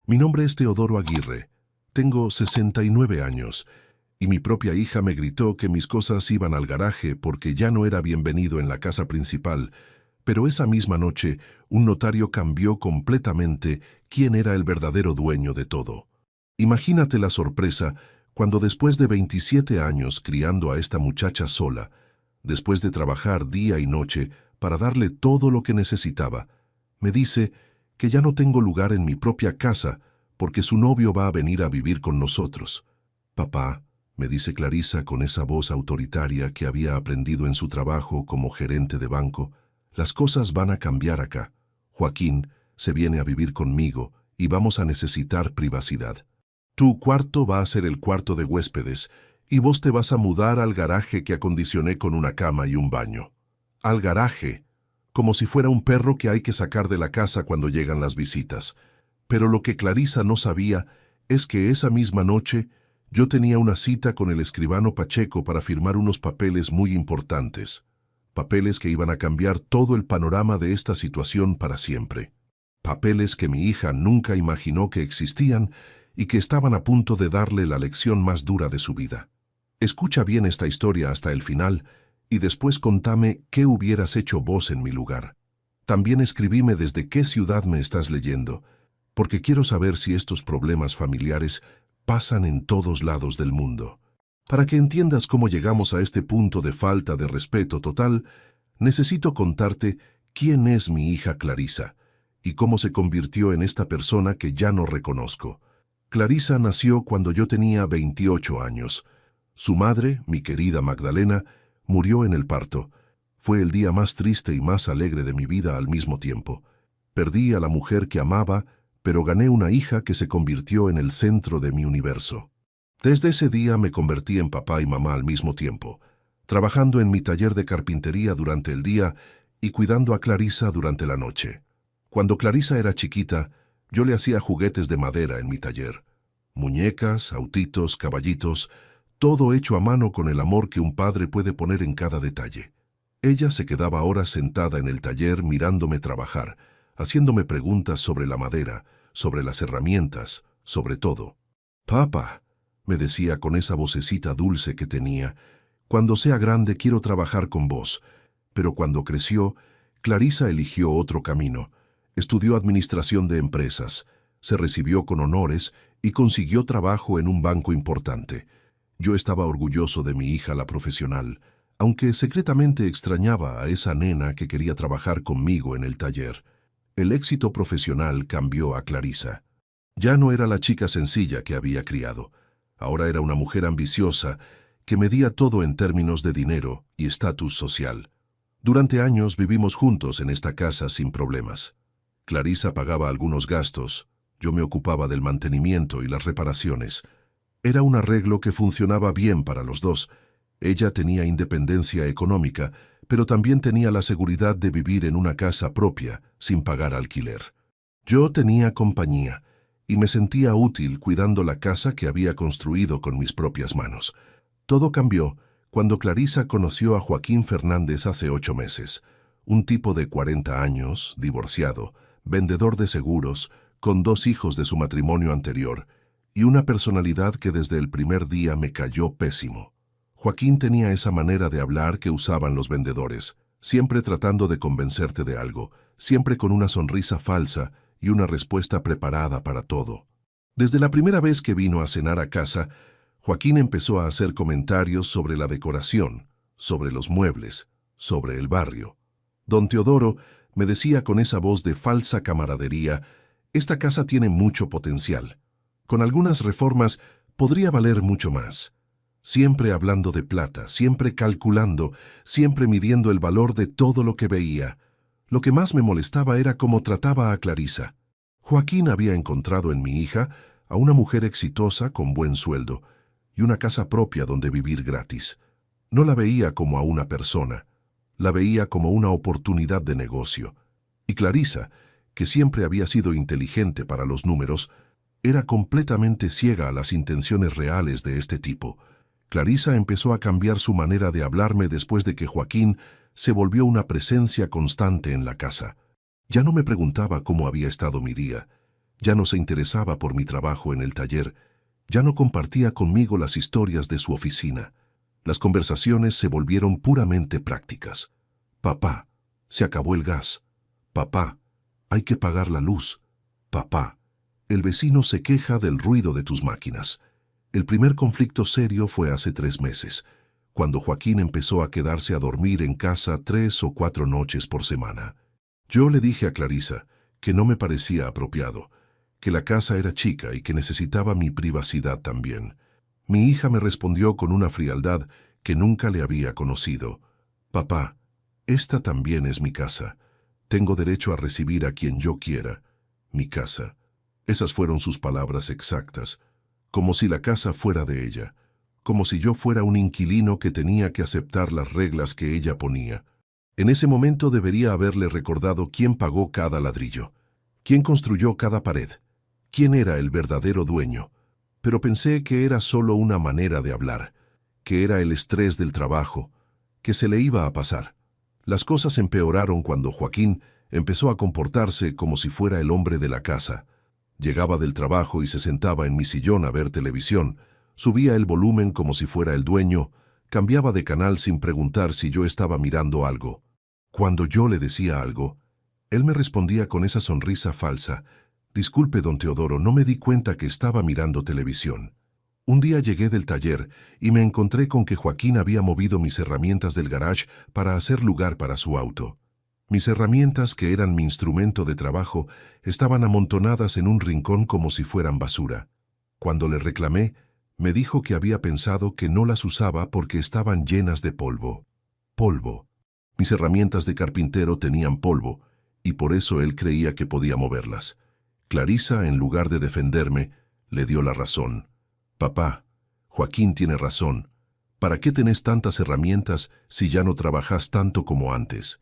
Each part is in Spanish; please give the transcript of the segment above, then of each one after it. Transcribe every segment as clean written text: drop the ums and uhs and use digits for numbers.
Mi nombre es Teodoro Aguirre. Tengo 69 años y mi propia hija me gritó que mis cosas iban al garaje porque ya no era bienvenido en la casa principal, pero esa misma noche un notario cambió completamente quién era el verdadero dueño de todo. Imagínate la sorpresa cuando después de 27 años criando a esta muchacha sola, después de trabajar día y noche para darle todo lo que necesitaba, me dice que ya no tengo lugar en mi propia casa porque su novio va a venir a vivir con nosotros. Papá, me dice Clarisa con esa voz autoritaria que había aprendido en su trabajo como gerente de banco, las cosas van a cambiar acá. Joaquín se viene a vivir conmigo y vamos a necesitar privacidad. Tu cuarto va a ser el cuarto de huéspedes y vos te vas a mudar al garaje que acondicioné con una cama y un baño. Al garaje, como si fuera un perro que hay que sacar de la casa cuando llegan las visitas. Pero lo que Clarisa no sabía es que esa misma noche yo tenía una cita con el escribano Pacheco para firmar unos papeles muy importantes. Papeles que iban a cambiar todo el panorama de esta situación para siempre. Papeles que mi hija nunca imaginó que existían y que estaban a punto de darle la lección más dura de su vida. Escucha bien esta historia hasta el final y después contame qué hubieras hecho vos en mi lugar. También escribime desde qué ciudad me estás leyendo, porque quiero saber si estos problemas familiares pasan en todos lados del mundo. Para que entiendas cómo llegamos a este punto de falta de respeto total, necesito contarte quién es mi hija Clarisa y cómo se convirtió en esta persona que ya no reconozco. Clarisa nació cuando yo tenía 28 años. Su madre, mi querida Magdalena, murió en el parto. Fue el día más triste y más alegre de mi vida al mismo tiempo. Perdí a la mujer que amaba, pero gané una hija que se convirtió en el centro de mi universo. Desde ese día me convertí en papá y mamá al mismo tiempo, trabajando en mi taller de carpintería durante el día y cuidando a Clarisa durante la noche. Cuando Clarisa era chiquita, yo le hacía juguetes de madera en mi taller. Muñecas, autitos, caballitos, todo hecho a mano con el amor que un padre puede poner en cada detalle. Ella se quedaba horas sentada en el taller mirándome trabajar, haciéndome preguntas sobre la madera, sobre las herramientas, sobre todo. «Papá», me decía con esa vocecita dulce que tenía, «cuando sea grande quiero trabajar con vos». Pero cuando creció, Clarisa eligió otro camino. Estudió administración de empresas, se recibió con honores y consiguió trabajo en un banco importante. Yo estaba orgulloso de mi hija la profesional, aunque secretamente extrañaba a esa nena que quería trabajar conmigo en el taller. El éxito profesional cambió a Clarisa. Ya no era la chica sencilla que había criado. Ahora era una mujer ambiciosa que medía todo en términos de dinero y estatus social. Durante años vivimos juntos en esta casa sin problemas. Clarisa pagaba algunos gastos, yo me ocupaba del mantenimiento y las reparaciones. Era un arreglo que funcionaba bien para los dos. Ella tenía independencia económica, pero también tenía la seguridad de vivir en una casa propia, sin pagar alquiler. Yo tenía compañía, y me sentía útil cuidando la casa que había construido con mis propias manos. Todo cambió cuando Clarisa conoció a Joaquín Fernández hace 8 meses, un tipo de 40 años, divorciado, vendedor de seguros, con 2 hijos de su matrimonio anterior, y una personalidad que desde el primer día me cayó pésimo. Joaquín tenía esa manera de hablar que usaban los vendedores, siempre tratando de convencerte de algo, siempre con una sonrisa falsa y una respuesta preparada para todo. Desde la primera vez que vino a cenar a casa, Joaquín empezó a hacer comentarios sobre la decoración, sobre los muebles, sobre el barrio. Don Teodoro me decía con esa voz de falsa camaradería, «Esta casa tiene mucho potencial. Con algunas reformas podría valer mucho más». Siempre hablando de plata, siempre calculando, siempre midiendo el valor de todo lo que veía. Lo que más me molestaba era cómo trataba a Clarisa. Joaquín había encontrado en mi hija a una mujer exitosa con buen sueldo y una casa propia donde vivir gratis. No la veía como a una persona, la veía como una oportunidad de negocio. Y Clarisa, que siempre había sido inteligente para los números, era completamente ciega a las intenciones reales de este tipo. Clarisa empezó a cambiar su manera de hablarme después de que Joaquín se volvió una presencia constante en la casa. Ya no me preguntaba cómo había estado mi día. Ya no se interesaba por mi trabajo en el taller, ya no compartía conmigo las historias de su oficina. Las conversaciones se volvieron puramente prácticas. Papá, se acabó el gas. Papá, hay que pagar la luz. Papá, el vecino se queja del ruido de tus máquinas. El primer conflicto serio fue hace 3 meses, cuando Joaquín empezó a quedarse a dormir en casa 3 o 4 noches por semana. Yo le dije a Clarisa que no me parecía apropiado, que la casa era chica y que necesitaba mi privacidad también. Mi hija me respondió con una frialdad que nunca le había conocido. Papá, esta también es mi casa. Tengo derecho a recibir a quien yo quiera. Mi casa. Esas fueron sus palabras exactas, como si la casa fuera de ella, como si yo fuera un inquilino que tenía que aceptar las reglas que ella ponía. En ese momento debería haberle recordado quién pagó cada ladrillo, quién construyó cada pared, quién era el verdadero dueño. Pero pensé que era solo una manera de hablar, que era el estrés del trabajo, que se le iba a pasar. Las cosas empeoraron cuando Joaquín empezó a comportarse como si fuera el hombre de la casa. Llegaba del trabajo y se sentaba en mi sillón a ver televisión, subía el volumen como si fuera el dueño, cambiaba de canal sin preguntar si yo estaba mirando algo. Cuando yo le decía algo, él me respondía con esa sonrisa falsa: «Disculpe, don Teodoro, no me di cuenta que estaba mirando televisión». Un día llegué del taller y me encontré con que Joaquín había movido mis herramientas del garage para hacer lugar para su auto. Mis herramientas, que eran mi instrumento de trabajo, estaban amontonadas en un rincón como si fueran basura. Cuando le reclamé, me dijo que había pensado que no las usaba porque estaban llenas de polvo. Polvo. Mis herramientas de carpintero tenían polvo, y por eso él creía que podía moverlas. Clarisa, en lugar de defenderme, le dio la razón. Papá, Joaquín tiene razón. ¿Para qué tenés tantas herramientas si ya no trabajás tanto como antes?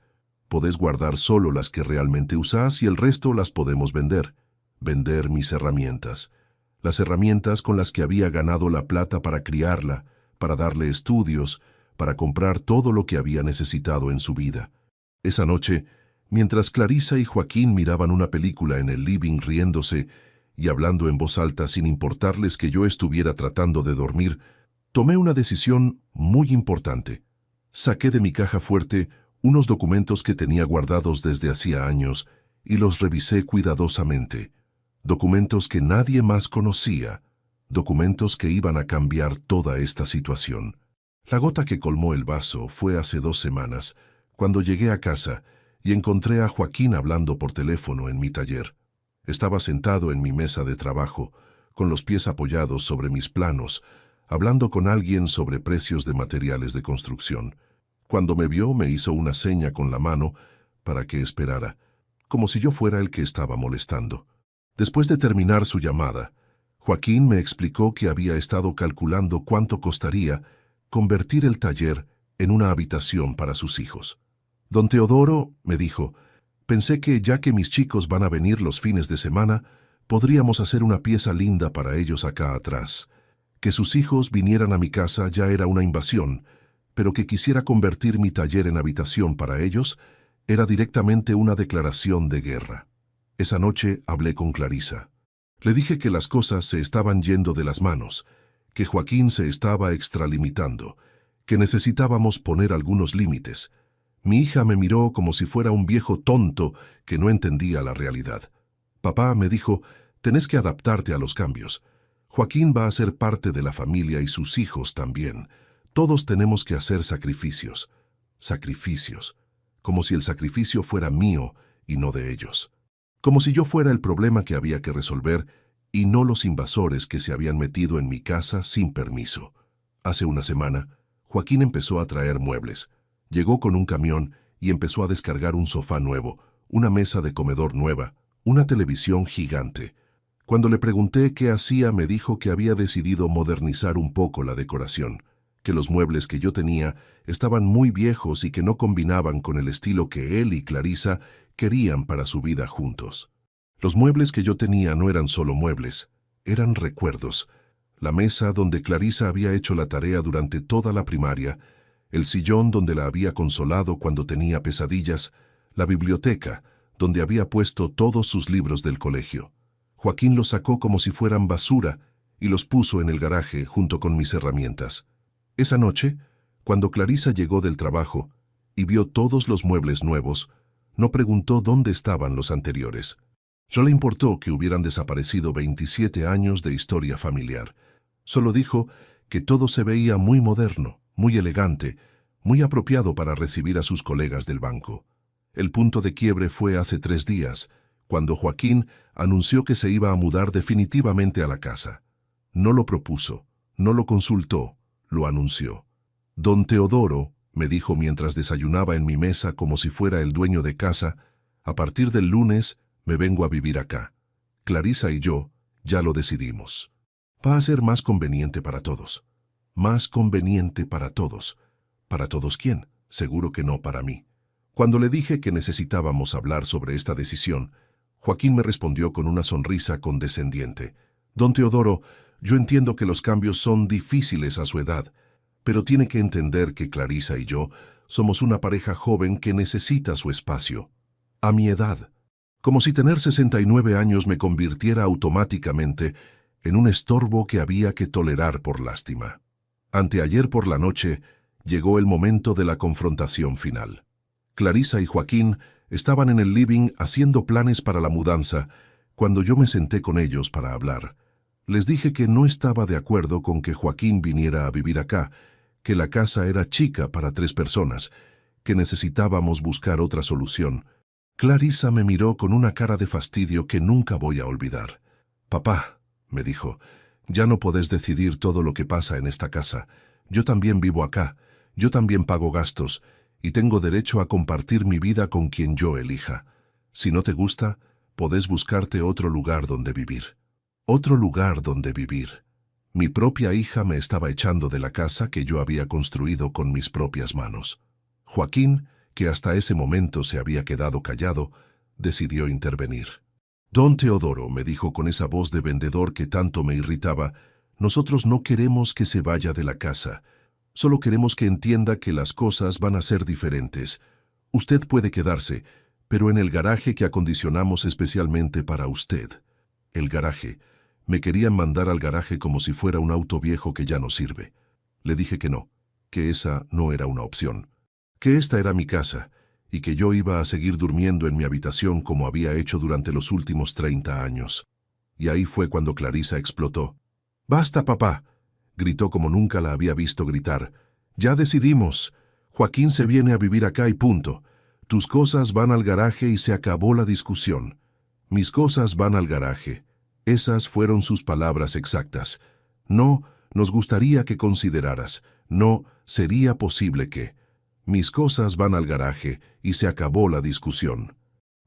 Podés guardar solo las que realmente usás y el resto las podemos vender. Vender mis herramientas. Las herramientas con las que había ganado la plata para criarla, para darle estudios, para comprar todo lo que había necesitado en su vida. Esa noche, mientras Clarisa y Joaquín miraban una película en el living riéndose y hablando en voz alta sin importarles que yo estuviera tratando de dormir, tomé una decisión muy importante. Saqué de mi caja fuerte unos documentos que tenía guardados desde hacía años y los revisé cuidadosamente. Documentos que nadie más conocía, documentos que iban a cambiar toda esta situación. La gota que colmó el vaso fue hace 2 semanas, cuando llegué a casa y encontré a Joaquín hablando por teléfono en mi taller. Estaba sentado en mi mesa de trabajo, con los pies apoyados sobre mis planos, hablando con alguien sobre precios de materiales de construcción. Cuando me vio, me hizo una seña con la mano para que esperara, como si yo fuera el que estaba molestando. Después de terminar su llamada, Joaquín me explicó que había estado calculando cuánto costaría convertir el taller en una habitación para sus hijos. Don Teodoro, me dijo, pensé que ya que mis chicos van a venir los fines de semana, podríamos hacer una pieza linda para ellos acá atrás. Que sus hijos vinieran a mi casa ya era una invasión, pero que quisiera convertir mi taller en habitación para ellos era directamente una declaración de guerra. Esa noche hablé con Clarisa. Le dije que las cosas se estaban yendo de las manos, que Joaquín se estaba extralimitando, que necesitábamos poner algunos límites. Mi hija me miró como si fuera un viejo tonto que no entendía la realidad. Papá, me dijo, tenés que adaptarte a los cambios. Joaquín va a ser parte de la familia y sus hijos también. Todos tenemos que hacer sacrificios. Sacrificios. Como si el sacrificio fuera mío y no de ellos. Como si yo fuera el problema que había que resolver y no los invasores que se habían metido en mi casa sin permiso. Hace una semana, Joaquín empezó a traer muebles. Llegó con un camión y empezó a descargar un sofá nuevo, una mesa de comedor nueva, una televisión gigante. Cuando le pregunté qué hacía, me dijo que había decidido modernizar un poco la decoración, que los muebles que yo tenía estaban muy viejos y que no combinaban con el estilo que él y Clarisa querían para su vida juntos. Los muebles que yo tenía no eran solo muebles, eran recuerdos. La mesa donde Clarisa había hecho la tarea durante toda la primaria, el sillón donde la había consolado cuando tenía pesadillas, la biblioteca donde había puesto todos sus libros del colegio. Joaquín los sacó como si fueran basura y los puso en el garaje junto con mis herramientas. Esa noche, cuando Clarisa llegó del trabajo y vio todos los muebles nuevos, no preguntó dónde estaban los anteriores. No le importó que hubieran desaparecido 27 años de historia familiar. Solo dijo que todo se veía muy moderno, muy elegante, muy apropiado para recibir a sus colegas del banco. El punto de quiebre fue hace 3 días, cuando Joaquín anunció que se iba a mudar definitivamente a la casa. No lo propuso, no lo consultó, lo anunció. Don Teodoro, me dijo mientras desayunaba en mi mesa como si fuera el dueño de casa, a partir del lunes me vengo a vivir acá. Clarisa y yo ya lo decidimos. Va a ser más conveniente para todos. Más conveniente para todos. ¿Para todos quién? Seguro que no para mí. Cuando le dije que necesitábamos hablar sobre esta decisión, Joaquín me respondió con una sonrisa condescendiente. Don Teodoro, yo entiendo que los cambios son difíciles a su edad, pero tiene que entender que Clarisa y yo somos una pareja joven que necesita su espacio. A mi edad. Como si tener 69 años me convirtiera automáticamente en un estorbo que había que tolerar por lástima. Anteayer por la noche llegó el momento de la confrontación final. Clarisa y Joaquín estaban en el living haciendo planes para la mudanza cuando yo me senté con ellos para hablar. Les dije que no estaba de acuerdo con que Joaquín viniera a vivir acá, que la casa era chica para 3 personas, que necesitábamos buscar otra solución. Clarisa me miró con una cara de fastidio que nunca voy a olvidar. «Papá», me dijo, «ya no podés decidir todo lo que pasa en esta casa. Yo también vivo acá, yo también pago gastos, y tengo derecho a compartir mi vida con quien yo elija. Si no te gusta, podés buscarte otro lugar donde vivir». Otro lugar donde vivir. Mi propia hija me estaba echando de la casa que yo había construido con mis propias manos. Joaquín, que hasta ese momento se había quedado callado, decidió intervenir. «Don Teodoro», me dijo con esa voz de vendedor que tanto me irritaba, «nosotros no queremos que se vaya de la casa. Solo queremos que entienda que las cosas van a ser diferentes. Usted puede quedarse, pero en el garaje que acondicionamos especialmente para usted». El garaje. Me querían mandar al garaje como si fuera un auto viejo que ya no sirve. Le dije que no, que esa no era una opción, que esta era mi casa y que yo iba a seguir durmiendo en mi habitación como había hecho durante los últimos 30 años. Y ahí fue cuando Clarisa explotó. «¡Basta, papá!», gritó como nunca la había visto gritar. «Ya decidimos. Joaquín se viene a vivir acá y punto. Tus cosas van al garaje y se acabó la discusión. Mis cosas van al garaje». Esas fueron sus palabras exactas. «No, nos gustaría que consideraras. No, sería posible que. Mis cosas van al garaje y se acabó la discusión».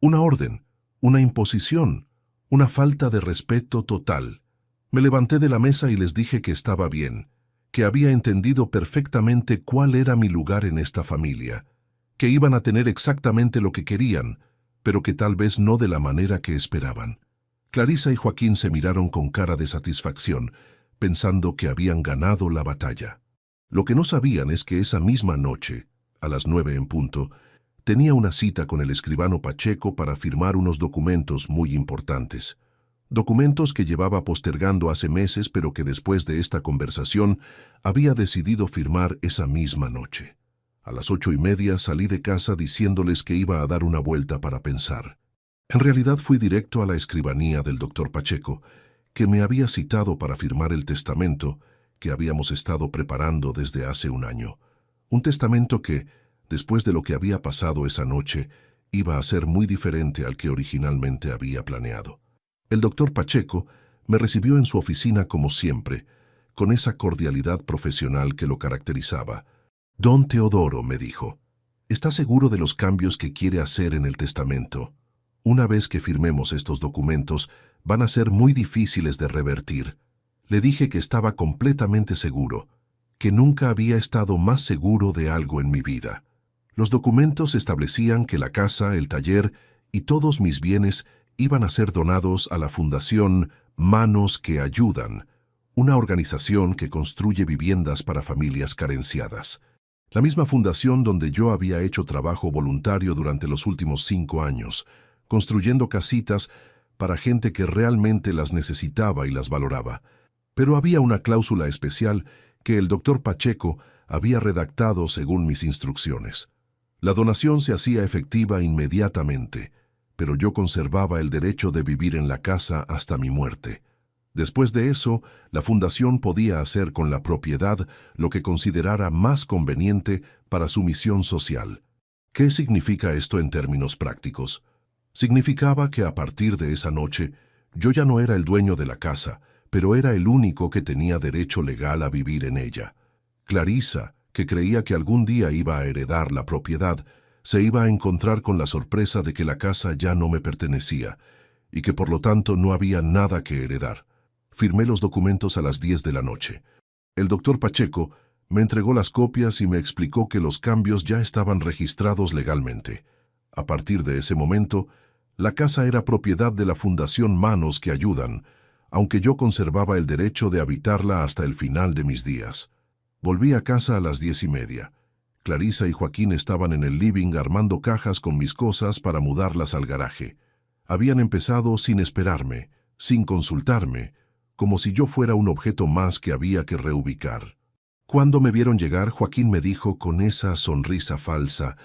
Una orden, una imposición, una falta de respeto total. Me levanté de la mesa y les dije que estaba bien, que había entendido perfectamente cuál era mi lugar en esta familia, que iban a tener exactamente lo que querían, pero que tal vez no de la manera que esperaban. Clarisa y Joaquín se miraron con cara de satisfacción, pensando que habían ganado la batalla. Lo que no sabían es que esa misma noche, a las 9 en punto, tenía una cita con el escribano Pacheco para firmar unos documentos muy importantes. Documentos que llevaba postergando hace meses, pero que después de esta conversación había decidido firmar esa misma noche. A las 8:30 salí de casa diciéndoles que iba a dar una vuelta para pensar. En realidad fui directo a la escribanía del doctor Pacheco, que me había citado para firmar el testamento que habíamos estado preparando desde hace un año. Un testamento que, después de lo que había pasado esa noche, iba a ser muy diferente al que originalmente había planeado. El doctor Pacheco me recibió en su oficina como siempre, con esa cordialidad profesional que lo caracterizaba. «Don Teodoro», me dijo, «¿está seguro de los cambios que quiere hacer en el testamento? Una vez que firmemos estos documentos, van a ser muy difíciles de revertir». Le dije que estaba completamente seguro, que nunca había estado más seguro de algo en mi vida. Los documentos establecían que la casa, el taller y todos mis bienes iban a ser donados a la Fundación Manos que Ayudan, una organización que construye viviendas para familias carenciadas. La misma fundación donde yo había hecho trabajo voluntario durante los últimos 5 años, construyendo casitas para gente que realmente las necesitaba y las valoraba. Pero había una cláusula especial que el doctor Pacheco había redactado según mis instrucciones. La donación se hacía efectiva inmediatamente, pero yo conservaba el derecho de vivir en la casa hasta mi muerte. Después de eso, la fundación podía hacer con la propiedad lo que considerara más conveniente para su misión social. ¿Qué significa esto en términos prácticos? Significaba que a partir de esa noche, yo ya no era el dueño de la casa, pero era el único que tenía derecho legal a vivir en ella. Clarisa, que creía que algún día iba a heredar la propiedad, se iba a encontrar con la sorpresa de que la casa ya no me pertenecía y que por lo tanto no había nada que heredar. Firmé los documentos a las 10 de la noche. El doctor Pacheco me entregó las copias y me explicó que los cambios ya estaban registrados legalmente. A partir de ese momento, la casa era propiedad de la Fundación Manos que Ayudan, aunque yo conservaba el derecho de habitarla hasta el final de mis días. Volví a casa a las 10:30. Clarisa y Joaquín estaban en el living armando cajas con mis cosas para mudarlas al garaje. Habían empezado sin esperarme, sin consultarme, como si yo fuera un objeto más que había que reubicar. Cuando me vieron llegar, Joaquín me dijo con esa sonrisa falsa: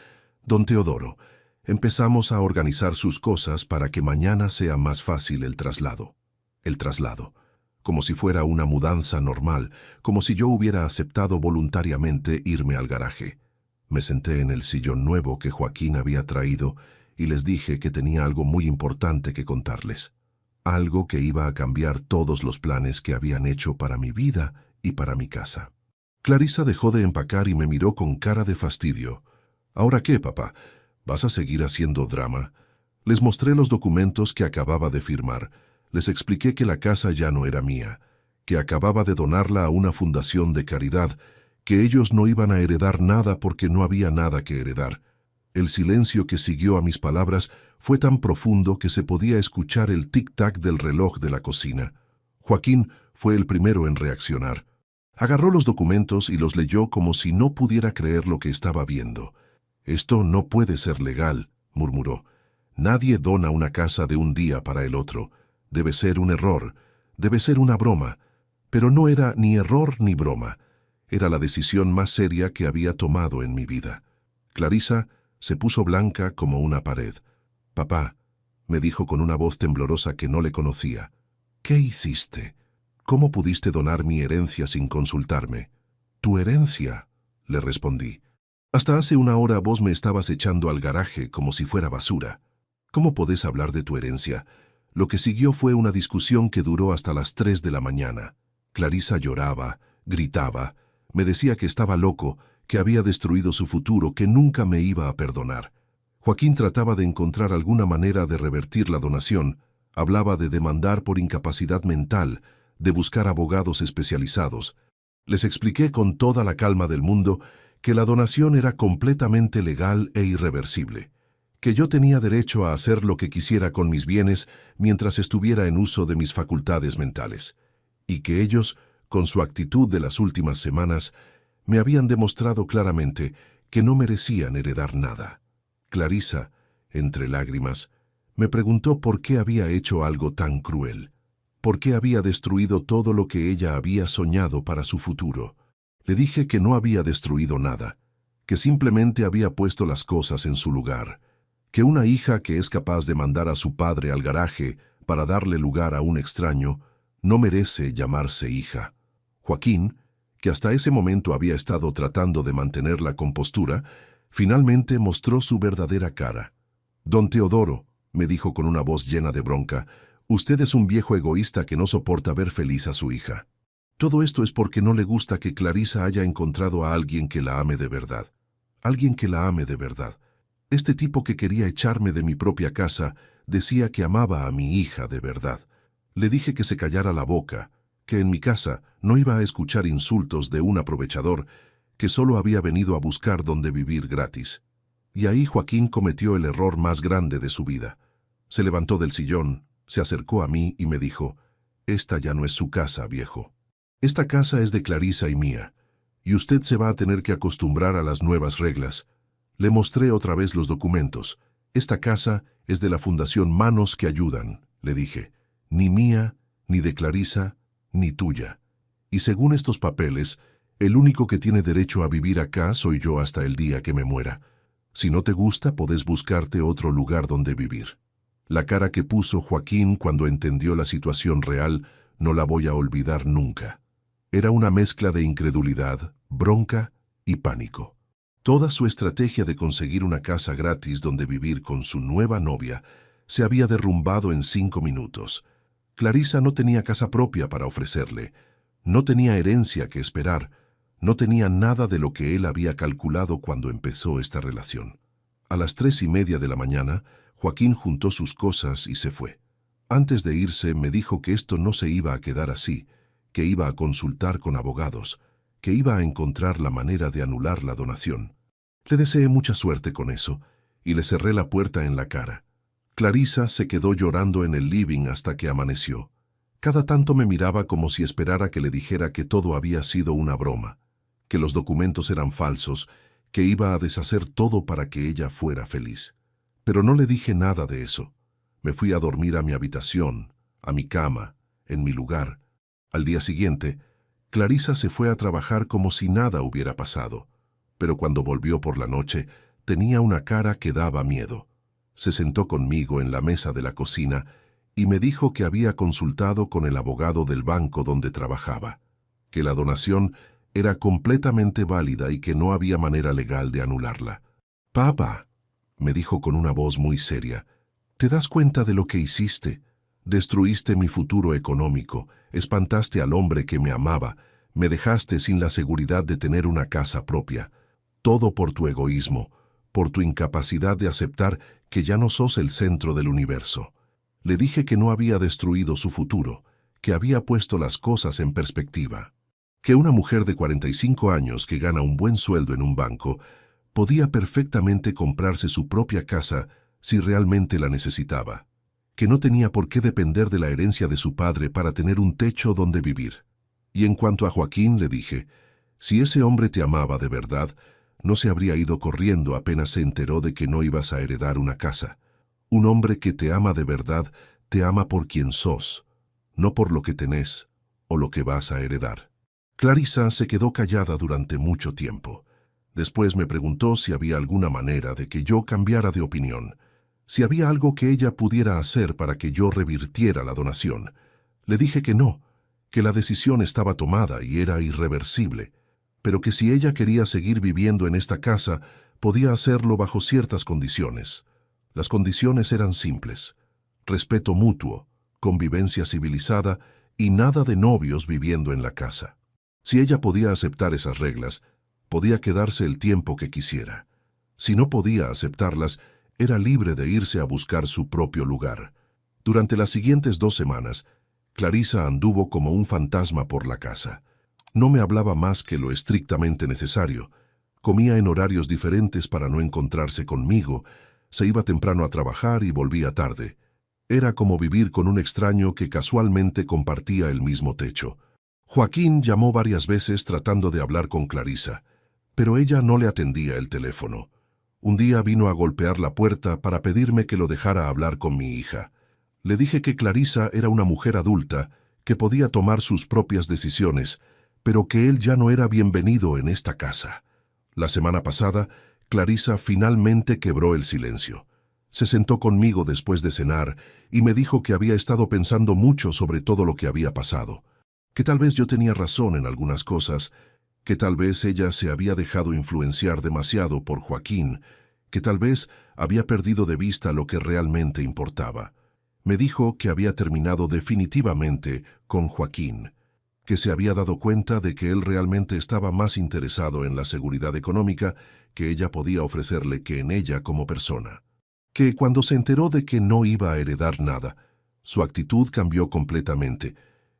«Don Teodoro, empezamos a organizar sus cosas para que mañana sea más fácil el traslado». El traslado. Como si fuera una mudanza normal, como si yo hubiera aceptado voluntariamente irme al garaje. Me senté en el sillón nuevo que Joaquín había traído y les dije que tenía algo muy importante que contarles. Algo que iba a cambiar todos los planes que habían hecho para mi vida y para mi casa. Clarisa dejó de empacar y me miró con cara de fastidio. «¿Ahora qué, papá? ¿Vas a seguir haciendo drama?» Les mostré los documentos que acababa de firmar. Les expliqué que la casa ya no era mía, que acababa de donarla a una fundación de caridad, que ellos no iban a heredar nada porque no había nada que heredar. El silencio que siguió a mis palabras fue tan profundo que se podía escuchar el tic-tac del reloj de la cocina. Joaquín fue el primero en reaccionar. Agarró los documentos y los leyó como si no pudiera creer lo que estaba viendo. «Esto no puede ser legal», murmuró. «Nadie dona una casa de un día para el otro. Debe ser un error, debe ser una broma». Pero no era ni error ni broma. Era la decisión más seria que había tomado en mi vida. Clarisa se puso blanca como una pared. «Papá», me dijo con una voz temblorosa que no le conocía, «¿qué hiciste? ¿Cómo pudiste donar mi herencia sin consultarme?» «¿Tu herencia?», le respondí. «Hasta hace una hora vos me estabas echando al garaje como si fuera basura. ¿Cómo podés hablar de tu herencia?». Lo que siguió fue una discusión que duró hasta las 3 de la mañana. Clarisa lloraba, gritaba, me decía que estaba loco, que había destruido su futuro, que nunca me iba a perdonar. Joaquín trataba de encontrar alguna manera de revertir la donación. Hablaba de demandar por incapacidad mental, de buscar abogados especializados. Les expliqué con toda la calma del mundo que la donación era completamente legal e irreversible, que yo tenía derecho a hacer lo que quisiera con mis bienes mientras estuviera en uso de mis facultades mentales, y que ellos, con su actitud de las últimas semanas, me habían demostrado claramente que no merecían heredar nada. Clarisa, entre lágrimas, me preguntó por qué había hecho algo tan cruel, por qué había destruido todo lo que ella había soñado para su futuro. Le dije que no había destruido nada, que simplemente había puesto las cosas en su lugar, que una hija que es capaz de mandar a su padre al garaje para darle lugar a un extraño no merece llamarse hija. Joaquín, que hasta ese momento había estado tratando de mantener la compostura, finalmente mostró su verdadera cara. «Don Teodoro», me dijo con una voz llena de bronca, «usted es un viejo egoísta que no soporta ver feliz a su hija. Todo esto es porque no le gusta que Clarisa haya encontrado a alguien que la ame de verdad. Alguien que la ame de verdad. Este tipo que quería echarme de mi propia casa decía que amaba a mi hija de verdad. Le dije que se callara la boca, que en mi casa no iba a escuchar insultos de un aprovechador que solo había venido a buscar donde vivir gratis». Y ahí Joaquín cometió el error más grande de su vida. Se levantó del sillón, se acercó a mí y me dijo: «Esta ya no es su casa, viejo. Esta casa es de Clarisa y mía, y usted se va a tener que acostumbrar a las nuevas reglas». Le mostré otra vez los documentos. «Esta casa es de la Fundación Manos que Ayudan», le dije, ni mía, ni de Clarisa, ni tuya. Y según estos papeles, el único que tiene derecho a vivir acá soy yo hasta el día que me muera. Si no te gusta, podés buscarte otro lugar donde vivir. La cara que puso Joaquín cuando entendió la situación real no la voy a olvidar nunca. Era una mezcla de incredulidad, bronca y pánico. Toda su estrategia de conseguir una casa gratis donde vivir con su nueva novia se había derrumbado en 5 minutos. Clarisa no tenía casa propia para ofrecerle, no tenía herencia que esperar, no tenía nada de lo que él había calculado cuando empezó esta relación. A las 3:30 de la mañana, Joaquín juntó sus cosas y se fue. Antes de irse me dijo que esto no se iba a quedar así, que iba a consultar con abogados, que iba a encontrar la manera de anular la donación. Le deseé mucha suerte con eso y le cerré la puerta en la cara. Clarisa se quedó llorando en el living hasta que amaneció. Cada tanto me miraba como si esperara que le dijera que todo había sido una broma, que los documentos eran falsos, que iba a deshacer todo para que ella fuera feliz. Pero no le dije nada de eso. Me fui a dormir a mi habitación, a mi cama, en mi lugar. Al día siguiente, Clarisa se fue a trabajar como si nada hubiera pasado, pero cuando volvió por la noche, tenía una cara que daba miedo. Se sentó conmigo en la mesa de la cocina y me dijo que había consultado con el abogado del banco donde trabajaba, que la donación era completamente válida y que no había manera legal de anularla. «Papá», me dijo con una voz muy seria, «¿te das cuenta de lo que hiciste? Destruiste mi futuro económico, espantaste al hombre que me amaba, me dejaste sin la seguridad de tener una casa propia. Todo por tu egoísmo, por tu incapacidad de aceptar que ya no sos el centro del universo». Le dije que no había destruido su futuro, que había puesto las cosas en perspectiva, que una mujer de 45 años que gana un buen sueldo en un banco podía perfectamente comprarse su propia casa si realmente la necesitaba, que no tenía por qué depender de la herencia de su padre para tener un techo donde vivir. Y en cuanto a Joaquín, le dije, si ese hombre te amaba de verdad, no se habría ido corriendo apenas se enteró de que no ibas a heredar una casa. Un hombre que te ama de verdad, te ama por quien sos, no por lo que tenés o lo que vas a heredar. Clarisa se quedó callada durante mucho tiempo. Después me preguntó si había alguna manera de que yo cambiara de opinión, si había algo que ella pudiera hacer para que yo revirtiera la donación. Le dije que no, que la decisión estaba tomada y era irreversible, pero que si ella quería seguir viviendo en esta casa, podía hacerlo bajo ciertas condiciones. Las condiciones eran simples: respeto mutuo, convivencia civilizada y nada de novios viviendo en la casa. Si ella podía aceptar esas reglas, podía quedarse el tiempo que quisiera. Si no podía aceptarlas, era libre de irse a buscar su propio lugar. Durante las siguientes 2 semanas, Clarisa anduvo como un fantasma por la casa. No me hablaba más que lo estrictamente necesario. Comía en horarios diferentes para no encontrarse conmigo. Se iba temprano a trabajar y volvía tarde. Era como vivir con un extraño que casualmente compartía el mismo techo. Joaquín llamó varias veces tratando de hablar con Clarisa, pero ella no le atendía el teléfono. Un día vino a golpear la puerta para pedirme que lo dejara hablar con mi hija. Le dije que Clarisa era una mujer adulta, que podía tomar sus propias decisiones, pero que él ya no era bienvenido en esta casa. La semana pasada, Clarisa finalmente quebró el silencio. Se sentó conmigo después de cenar y me dijo que había estado pensando mucho sobre todo lo que había pasado, que tal vez yo tenía razón en algunas cosas, que tal vez ella se había dejado influenciar demasiado por Joaquín, que tal vez había perdido de vista lo que realmente importaba. Me dijo que había terminado definitivamente con Joaquín, que se había dado cuenta de que él realmente estaba más interesado en la seguridad económica que ella podía ofrecerle que en ella como persona. Que cuando se enteró de que no iba a heredar nada, su actitud cambió completamente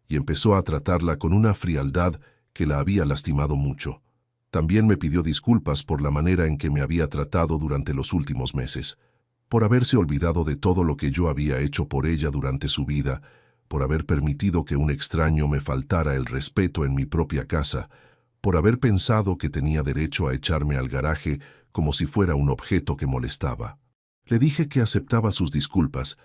y empezó a tratarla con una frialdad que la había lastimado mucho. También me pidió disculpas por la manera en que me había tratado durante los últimos meses, por haberse olvidado de todo lo que yo había hecho por ella durante su vida, por haber permitido que un extraño me faltara el respeto en mi propia casa, por haber pensado que tenía derecho a echarme al garaje como si fuera un objeto que molestaba. Le dije que aceptaba sus disculpas,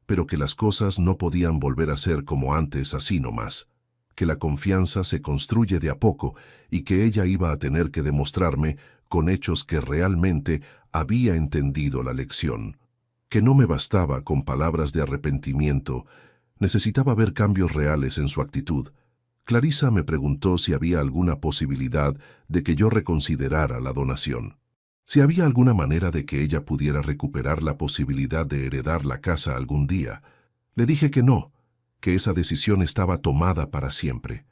pero que las cosas no podían volver a ser como antes así nomás, que la confianza se construye de a poco y que ella iba a tener que demostrarme con hechos que realmente había entendido la lección, que no me bastaba con palabras de arrepentimiento, necesitaba ver cambios reales en su actitud. Clarisa me preguntó si había alguna posibilidad de que yo reconsiderara la donación, si había alguna manera de que ella pudiera recuperar la posibilidad de heredar la casa algún día. Le dije que no, que esa decisión estaba tomada para siempre,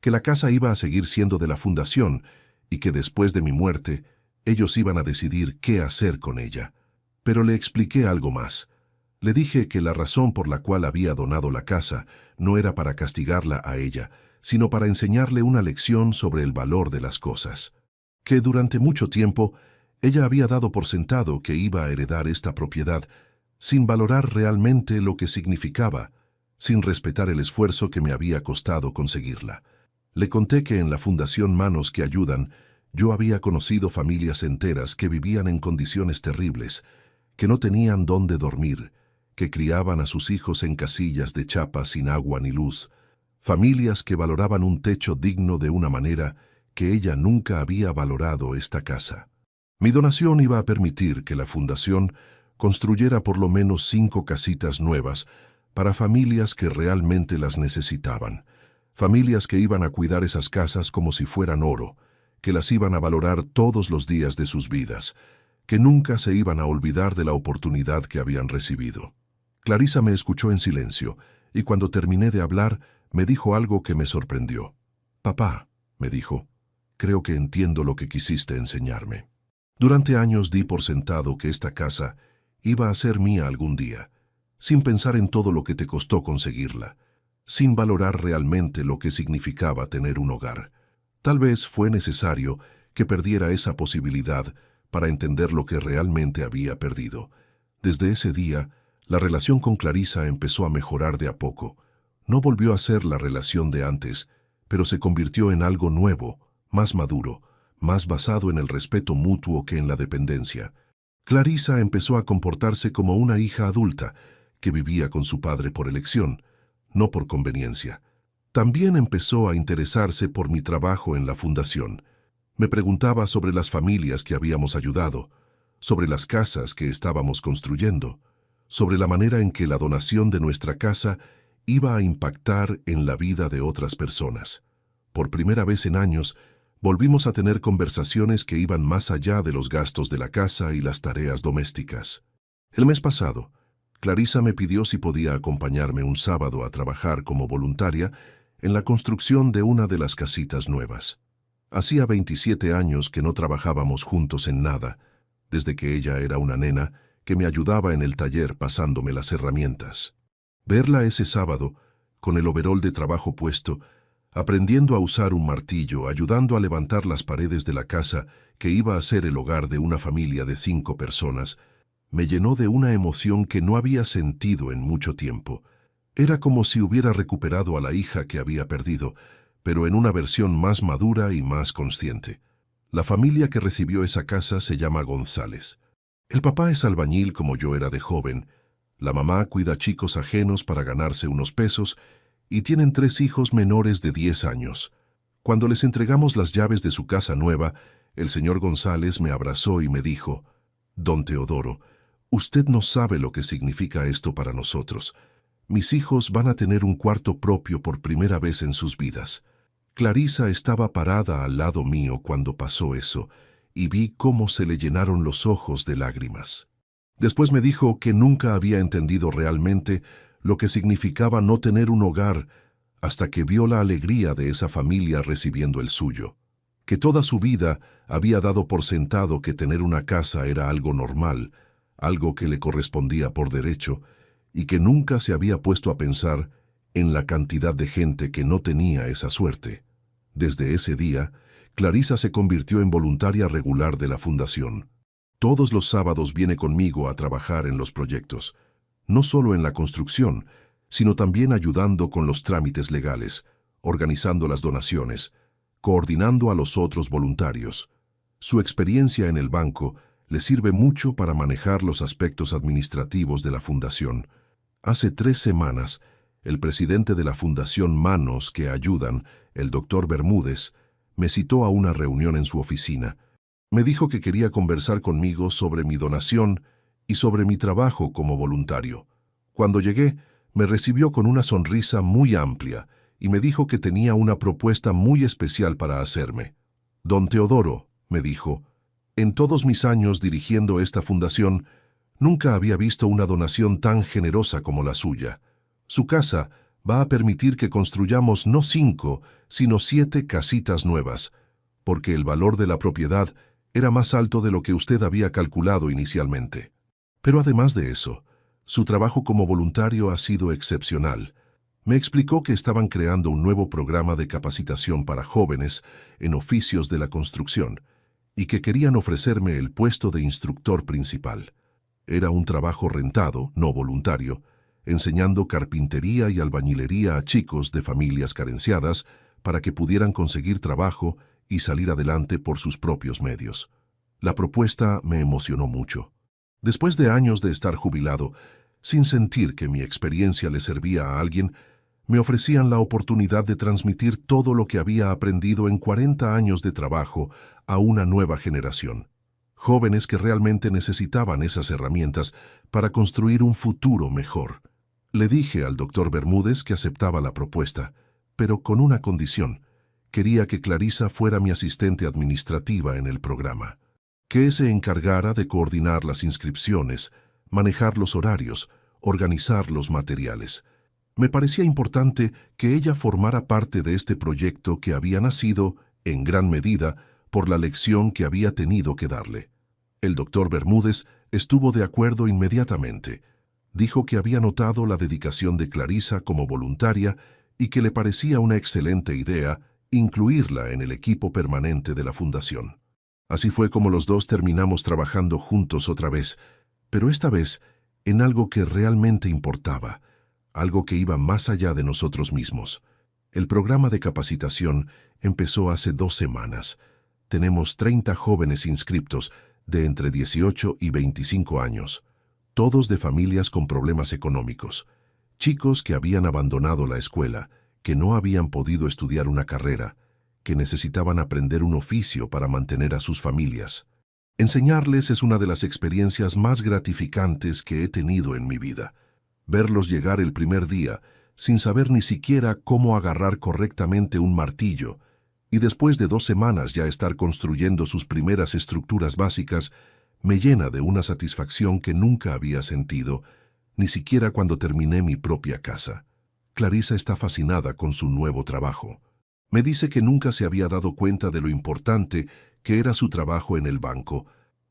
que la casa iba a seguir siendo de la fundación y que después de mi muerte ellos iban a decidir qué hacer con ella. Pero le expliqué algo más. Le dije que la razón por la cual había donado la casa no era para castigarla a ella, sino para enseñarle una lección sobre el valor de las cosas. Que durante mucho tiempo ella había dado por sentado que iba a heredar esta propiedad, sin valorar realmente lo que significaba, sin respetar el esfuerzo que me había costado conseguirla. Le conté que en la Fundación Manos que Ayudan, yo había conocido familias enteras que vivían en condiciones terribles, que no tenían dónde dormir, que criaban a sus hijos en casillas de chapa sin agua ni luz, familias que valoraban un techo digno de una manera que ella nunca había valorado esta casa. Mi donación iba a permitir que la fundación construyera por lo menos 5 casitas nuevas para familias que realmente las necesitaban, familias que iban a cuidar esas casas como si fueran oro, que las iban a valorar todos los días de sus vidas, que nunca se iban a olvidar de la oportunidad que habían recibido. Clarisa me escuchó en silencio, y cuando terminé de hablar, me dijo algo que me sorprendió. «Papá», me dijo, «creo que entiendo lo que quisiste enseñarme. Durante años di por sentado que esta casa iba a ser mía algún día, sin pensar en todo lo que te costó conseguirla, sin valorar realmente lo que significaba tener un hogar. Tal vez fue necesario que perdiera esa posibilidad para entender lo que realmente había perdido. Desde ese día, la relación con Clarisa empezó a mejorar de a poco. No volvió a ser la relación de antes, pero se convirtió en algo nuevo, más maduro, más basado en el respeto mutuo que en la dependencia. Clarisa empezó a comportarse como una hija adulta, que vivía con su padre por elección, no por conveniencia. También empezó a interesarse por mi trabajo en la fundación. Me preguntaba sobre las familias que habíamos ayudado, sobre las casas que estábamos construyendo, sobre la manera en que la donación de nuestra casa iba a impactar en la vida de otras personas. Por primera vez en años, volvimos a tener conversaciones que iban más allá de los gastos de la casa y las tareas domésticas. El mes pasado, Clarisa me pidió si podía acompañarme un sábado a trabajar como voluntaria en la construcción de una de las casitas nuevas. Hacía 27 años que no trabajábamos juntos en nada, desde que ella era una nena que me ayudaba en el taller pasándome las herramientas. Verla ese sábado, con el overol de trabajo puesto, aprendiendo a usar un martillo, ayudando a levantar las paredes de la casa que iba a ser el hogar de una familia de 5 personas, me llenó de una emoción que no había sentido en mucho tiempo. Era como si hubiera recuperado a la hija que había perdido, pero en una versión más madura y más consciente. La familia que recibió esa casa se llama González. El papá es albañil como yo era de joven, la mamá cuida chicos ajenos para ganarse unos pesos y tienen 3 hijos menores de 10 años. Cuando les entregamos las llaves de su casa nueva, el señor González me abrazó y me dijo: «Don Teodoro, usted no sabe lo que significa esto para nosotros. Mis hijos van a tener un cuarto propio por primera vez en sus vidas». Clarisa estaba parada al lado mío cuando pasó eso, y vi cómo se le llenaron los ojos de lágrimas. Después me dijo que nunca había entendido realmente lo que significaba no tener un hogar hasta que vio la alegría de esa familia recibiendo el suyo, que toda su vida había dado por sentado que tener una casa era algo normal, algo que le correspondía por derecho, y que nunca se había puesto a pensar en la cantidad de gente que no tenía esa suerte. Desde ese día, Clarisa se convirtió en voluntaria regular de la fundación. Todos los sábados viene conmigo a trabajar en los proyectos, no solo en la construcción, sino también ayudando con los trámites legales, organizando las donaciones, coordinando a los otros voluntarios. Su experiencia en el banco le sirve mucho para manejar los aspectos administrativos de la fundación. Hace 3 semanas, el presidente de la Fundación Manos que Ayudan, el doctor Bermúdez, me citó a una reunión en su oficina. Me dijo que quería conversar conmigo sobre mi donación y sobre mi trabajo como voluntario. Cuando llegué, me recibió con una sonrisa muy amplia y me dijo que tenía una propuesta muy especial para hacerme. Don Teodoro, me dijo, en todos mis años dirigiendo esta fundación, nunca había visto una donación tan generosa como la suya. Su casa va a permitir que construyamos no 5, sino 7 casitas nuevas, porque el valor de la propiedad era más alto de lo que usted había calculado inicialmente. Pero además de eso, su trabajo como voluntario ha sido excepcional. Me explicó que estaban creando un nuevo programa de capacitación para jóvenes en oficios de la construcción y que querían ofrecerme el puesto de instructor principal. Era un trabajo rentado, no voluntario, enseñando carpintería y albañilería a chicos de familias carenciadas para que pudieran conseguir trabajo y salir adelante por sus propios medios. La propuesta me emocionó mucho. Después de años de estar jubilado, sin sentir que mi experiencia le servía a alguien, me ofrecían la oportunidad de transmitir todo lo que había aprendido en 40 años de trabajo a una nueva generación. Jóvenes que realmente necesitaban esas herramientas para construir un futuro mejor. Le dije al doctor Bermúdez que aceptaba la propuesta, pero con una condición. Quería que Clarisa fuera mi asistente administrativa en el programa, que se encargara de coordinar las inscripciones, manejar los horarios, organizar los materiales. Me parecía importante que ella formara parte de este proyecto que había nacido, en gran medida, por la lección que había tenido que darle. El doctor Bermúdez estuvo de acuerdo inmediatamente. Dijo que había notado la dedicación de Clarisa como voluntaria y que le parecía una excelente idea incluirla en el equipo permanente de la fundación. Así fue como los dos terminamos trabajando juntos otra vez, pero esta vez en algo que realmente importaba, algo que iba más allá de nosotros mismos. El programa de capacitación empezó hace 2 semanas. Tenemos 30 jóvenes inscriptos de entre 18 y 25 años, todos de familias con problemas económicos, chicos que habían abandonado la escuela, que no habían podido estudiar una carrera, que necesitaban aprender un oficio para mantener a sus familias. Enseñarles es una de las experiencias más gratificantes que he tenido en mi vida. Verlos llegar el primer día sin saber ni siquiera cómo agarrar correctamente un martillo y después de 2 semanas ya estar construyendo sus primeras estructuras básicas me llena de una satisfacción que nunca había sentido, ni siquiera cuando terminé mi propia casa. Clarisa está fascinada con su nuevo trabajo. Me dice que nunca se había dado cuenta de lo importante que era su trabajo en el banco,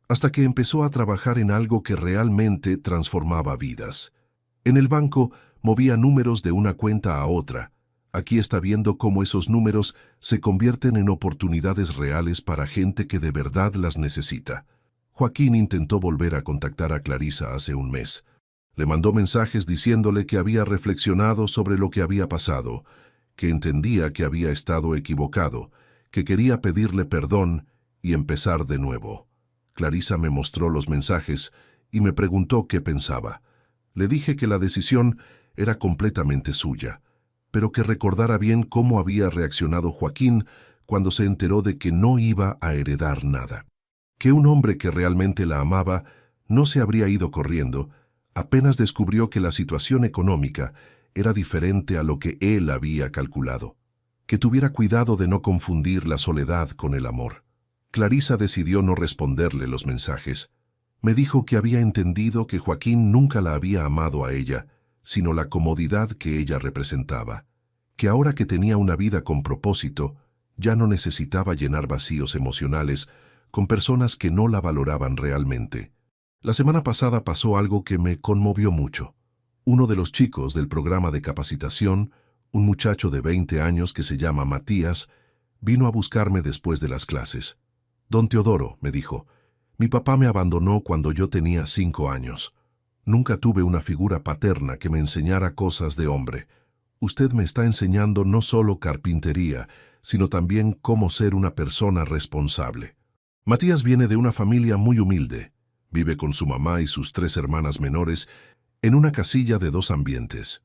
hasta que empezó a trabajar en algo que realmente transformaba vidas. En el banco movía números de una cuenta a otra. Aquí está viendo cómo esos números se convierten en oportunidades reales para gente que de verdad las necesita. Joaquín intentó volver a contactar a Clarisa hace un mes. Le mandó mensajes diciéndole que había reflexionado sobre lo que había pasado, que entendía que había estado equivocado, que quería pedirle perdón y empezar de nuevo. Clarisa me mostró los mensajes y me preguntó qué pensaba. Le dije que la decisión era completamente suya, pero que recordara bien cómo había reaccionado Joaquín cuando se enteró de que no iba a heredar nada. Que un hombre que realmente la amaba no se habría ido corriendo, apenas descubrió que la situación económica era diferente a lo que él había calculado. Que tuviera cuidado de no confundir la soledad con el amor. Clarisa decidió no responderle los mensajes. Me dijo que había entendido que Joaquín nunca la había amado a ella, sino la comodidad que ella representaba. Que ahora que tenía una vida con propósito, ya no necesitaba llenar vacíos emocionales con personas que no la valoraban realmente. La semana pasada pasó algo que me conmovió mucho. Uno de los chicos del programa de capacitación, un muchacho de 20 años que se llama Matías, vino a buscarme después de las clases. Don Teodoro, me dijo, mi papá me abandonó cuando yo tenía 5 años. Nunca tuve una figura paterna que me enseñara cosas de hombre. Usted me está enseñando no solo carpintería, sino también cómo ser una persona responsable. Matías viene de una familia muy humilde. Vive con su mamá y sus 3 hermanas menores en una casilla de 2 ambientes.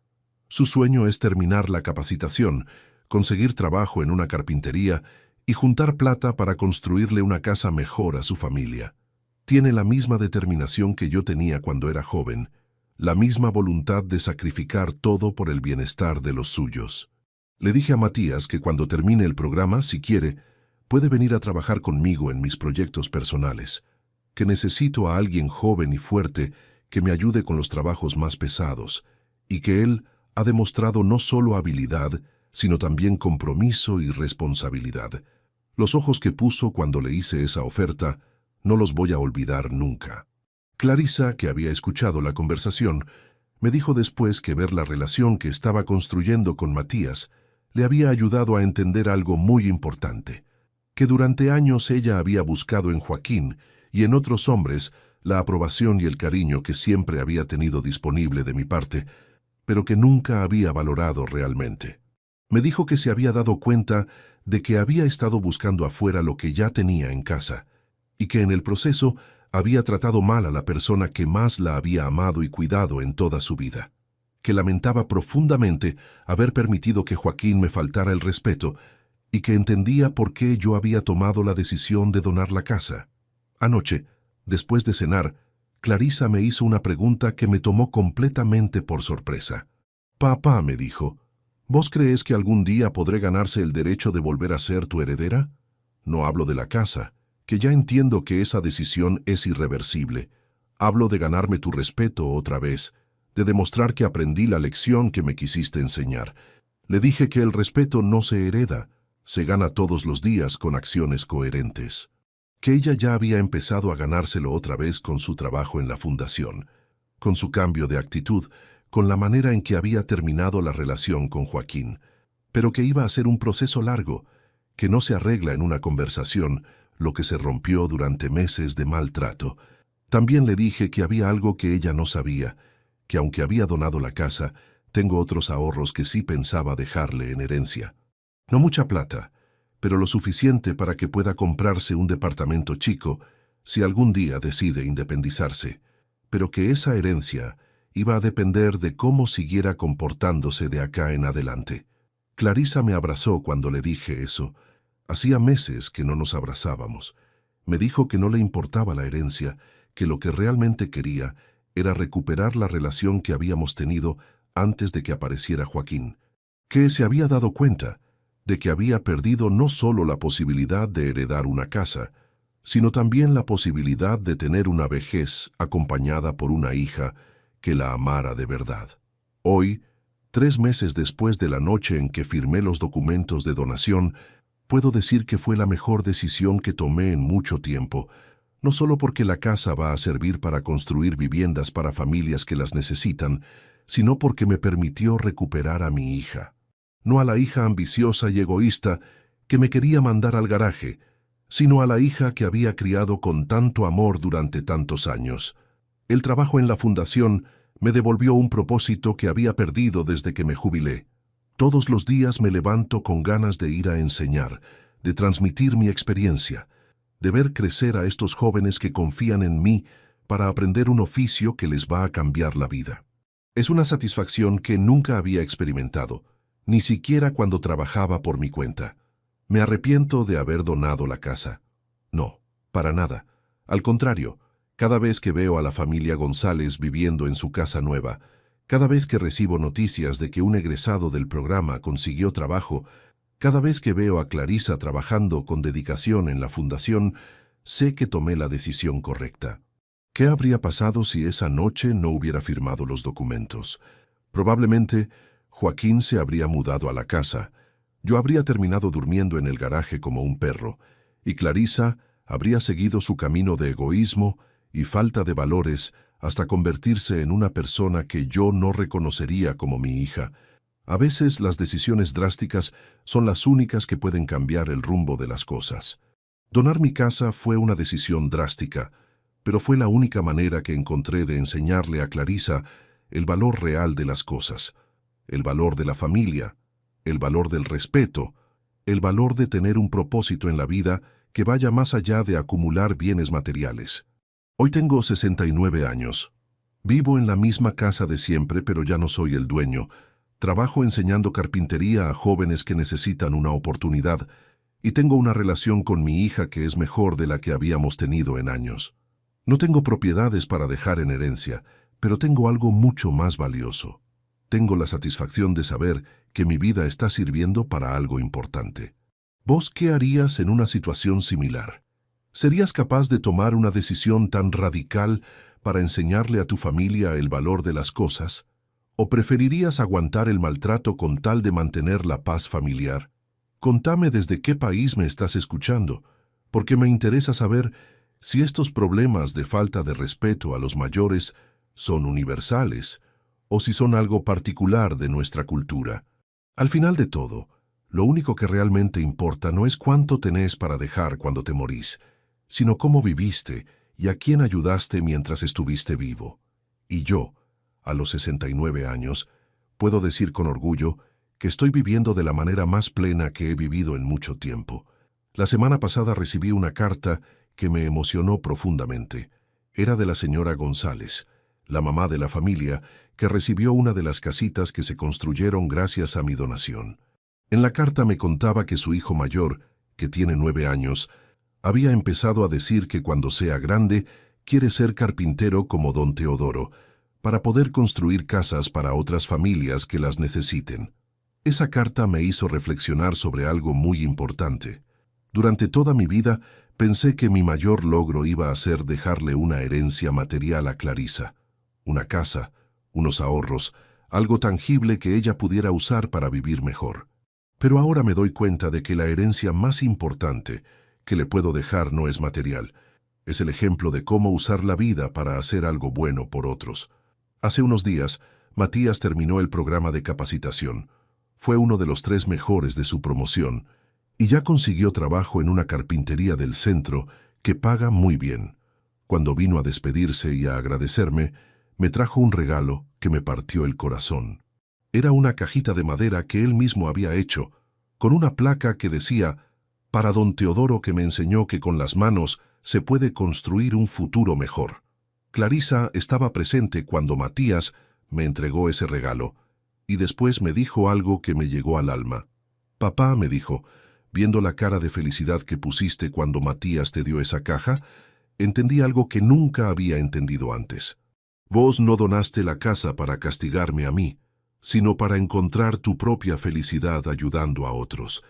Su sueño es terminar la capacitación, conseguir trabajo en una carpintería y juntar plata para construirle una casa mejor a su familia. Tiene la misma determinación que yo tenía cuando era joven, la misma voluntad de sacrificar todo por el bienestar de los suyos. Le dije a Matías que cuando termine el programa, si quiere, puede venir a trabajar conmigo en mis proyectos personales, que necesito a alguien joven y fuerte que me ayude con los trabajos más pesados, y que él ha demostrado no solo habilidad, sino también compromiso y responsabilidad. Los ojos que puso cuando le hice esa oferta no los voy a olvidar nunca. Clarisa, que había escuchado la conversación, me dijo después que ver la relación que estaba construyendo con Matías le había ayudado a entender algo muy importante, que durante años ella había buscado en Joaquín y en otros hombres la aprobación y el cariño que siempre había tenido disponible de mi parte, pero que nunca había valorado realmente. Me dijo que se había dado cuenta de que había estado buscando afuera lo que ya tenía en casa, y que en el proceso había tratado mal a la persona que más la había amado y cuidado en toda su vida, que lamentaba profundamente haber permitido que Joaquín me faltara el respeto y que entendía por qué yo había tomado la decisión de donar la casa. Anoche, después de cenar, Clarisa me hizo una pregunta que me tomó completamente por sorpresa. «Papá», me dijo, «¿vos crees que algún día podré ganarse el derecho de volver a ser tu heredera? No hablo de la casa, que ya entiendo que esa decisión es irreversible. Hablo de ganarme tu respeto otra vez, de demostrar que aprendí la lección que me quisiste enseñar». Le dije que el respeto no se hereda, se gana todos los días con acciones coherentes. Que ella ya había empezado a ganárselo otra vez con su trabajo en la fundación, con su cambio de actitud, con la manera en que había terminado la relación con Joaquín, pero que iba a ser un proceso largo, que no se arregla en una conversación, lo que se rompió durante meses de maltrato. También le dije que había algo que ella no sabía, que aunque había donado la casa, tengo otros ahorros que sí pensaba dejarle en herencia. No mucha plata, pero lo suficiente para que pueda comprarse un departamento chico si algún día decide independizarse, pero que esa herencia iba a depender de cómo siguiera comportándose de acá en adelante. Clarisa me abrazó cuando le dije eso. Hacía meses que no nos abrazábamos. Me dijo que no le importaba la herencia, que lo que realmente quería era recuperar la relación que habíamos tenido antes de que apareciera Joaquín, que se había dado cuenta de que había perdido no solo la posibilidad de heredar una casa, sino también la posibilidad de tener una vejez acompañada por una hija que la amara de verdad. Hoy, 3 meses después de la noche en que firmé los documentos de donación, puedo decir que fue la mejor decisión que tomé en mucho tiempo, no solo porque la casa va a servir para construir viviendas para familias que las necesitan, sino porque me permitió recuperar a mi hija. No a la hija ambiciosa y egoísta que me quería mandar al garaje, sino a la hija que había criado con tanto amor durante tantos años. El trabajo en la fundación me devolvió un propósito que había perdido desde que me jubilé. Todos los días me levanto con ganas de ir a enseñar, de transmitir mi experiencia, de ver crecer a estos jóvenes que confían en mí para aprender un oficio que les va a cambiar la vida. Es una satisfacción que nunca había experimentado, ni siquiera cuando trabajaba por mi cuenta. ¿Me arrepiento de haber donado la casa? No, para nada. Al contrario, cada vez que veo a la familia González viviendo en su casa nueva, cada vez que recibo noticias de que un egresado del programa consiguió trabajo, cada vez que veo a Clarisa trabajando con dedicación en la fundación, sé que tomé la decisión correcta. ¿Qué habría pasado si esa noche no hubiera firmado los documentos? Probablemente Joaquín se habría mudado a la casa, yo habría terminado durmiendo en el garaje como un perro, y Clarisa habría seguido su camino de egoísmo y falta de valores hasta convertirse en una persona que yo no reconocería como mi hija. A veces las decisiones drásticas son las únicas que pueden cambiar el rumbo de las cosas. Donar mi casa fue una decisión drástica, pero fue la única manera que encontré de enseñarle a Clarisa el valor real de las cosas, el valor de la familia, el valor del respeto, el valor de tener un propósito en la vida que vaya más allá de acumular bienes materiales. Hoy tengo 69 años. Vivo en la misma casa de siempre, pero ya no soy el dueño. Trabajo enseñando carpintería a jóvenes que necesitan una oportunidad y tengo una relación con mi hija que es mejor de la que habíamos tenido en años. No tengo propiedades para dejar en herencia, pero tengo algo mucho más valioso. Tengo la satisfacción de saber que mi vida está sirviendo para algo importante. ¿Vos qué harías en una situación similar? ¿Serías capaz de tomar una decisión tan radical para enseñarle a tu familia el valor de las cosas? ¿O preferirías aguantar el maltrato con tal de mantener la paz familiar? Contame desde qué país me estás escuchando, porque me interesa saber si estos problemas de falta de respeto a los mayores son universales o si son algo particular de nuestra cultura. Al final de todo, lo único que realmente importa no es cuánto tenés para dejar cuando te morís, sino cómo viviste y a quién ayudaste mientras estuviste vivo. Y yo, a los 69 años, puedo decir con orgullo que estoy viviendo de la manera más plena que he vivido en mucho tiempo. La semana pasada recibí una carta que me emocionó profundamente. Era de la señora González, la mamá de la familia, que recibió una de las casitas que se construyeron gracias a mi donación. En la carta me contaba que su hijo mayor, que tiene 9 años, había empezado a decir que cuando sea grande quiere ser carpintero como don Teodoro, para poder construir casas para otras familias que las necesiten. Esa carta me hizo reflexionar sobre algo muy importante. Durante toda mi vida pensé que mi mayor logro iba a ser dejarle una herencia material a Clarisa, una casa, unos ahorros, algo tangible que ella pudiera usar para vivir mejor. Pero ahora me doy cuenta de que la herencia más importante que le puedo dejar no es material, es el ejemplo de cómo usar la vida para hacer algo bueno por otros. Hace unos días, Matías terminó el programa de capacitación. Fue uno de los 3 mejores de su promoción y ya consiguió trabajo en una carpintería del centro que paga muy bien. Cuando vino a despedirse y a agradecerme, me trajo un regalo que me partió el corazón. Era una cajita de madera que él mismo había hecho, con una placa que decía: «Para don Teodoro, que me enseñó que con las manos se puede construir un futuro mejor». Clarisa estaba presente cuando Matías me entregó ese regalo, y después me dijo algo que me llegó al alma. «Papá», me dijo, viendo la cara de felicidad que pusiste cuando Matías te dio esa caja, entendí algo que nunca había entendido antes. Vos no donaste la casa para castigarme a mí, sino para encontrar tu propia felicidad ayudando a otros.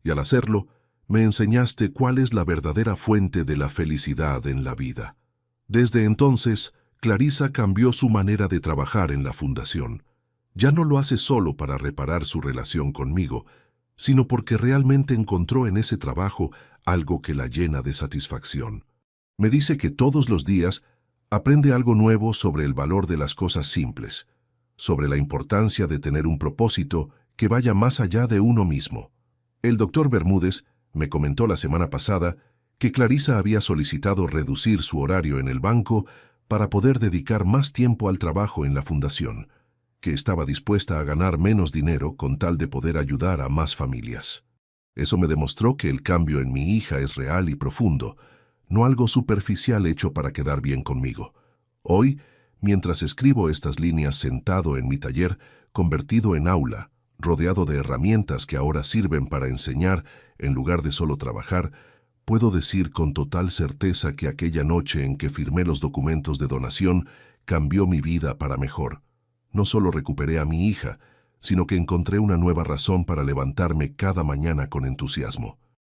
Y al hacerlo, me enseñaste cuál es la verdadera fuente de la felicidad en la vida. Desde entonces, Clarisa cambió su manera de trabajar en la fundación. Ya no lo hace solo para reparar su relación conmigo, sino porque realmente encontró en ese trabajo algo que la llena de satisfacción. Me dice que todos los días aprende algo nuevo sobre el valor de las cosas simples, sobre la importancia de tener un propósito que vaya más allá de uno mismo. El doctor Bermúdez me comentó la semana pasada que Clarisa había solicitado reducir su horario en el banco para poder dedicar más tiempo al trabajo en la fundación, que estaba dispuesta a ganar menos dinero con tal de poder ayudar a más familias. Eso me demostró que el cambio en mi hija es real y profundo, no algo superficial hecho para quedar bien conmigo. Hoy, mientras escribo estas líneas sentado en mi taller, convertido en aula, rodeado de herramientas que ahora sirven para enseñar en lugar de solo trabajar, puedo decir con total certeza que aquella noche en que firmé los documentos de donación cambió mi vida para mejor. No solo recuperé a mi hija, sino que encontré una nueva razón para levantarme cada mañana con entusiasmo.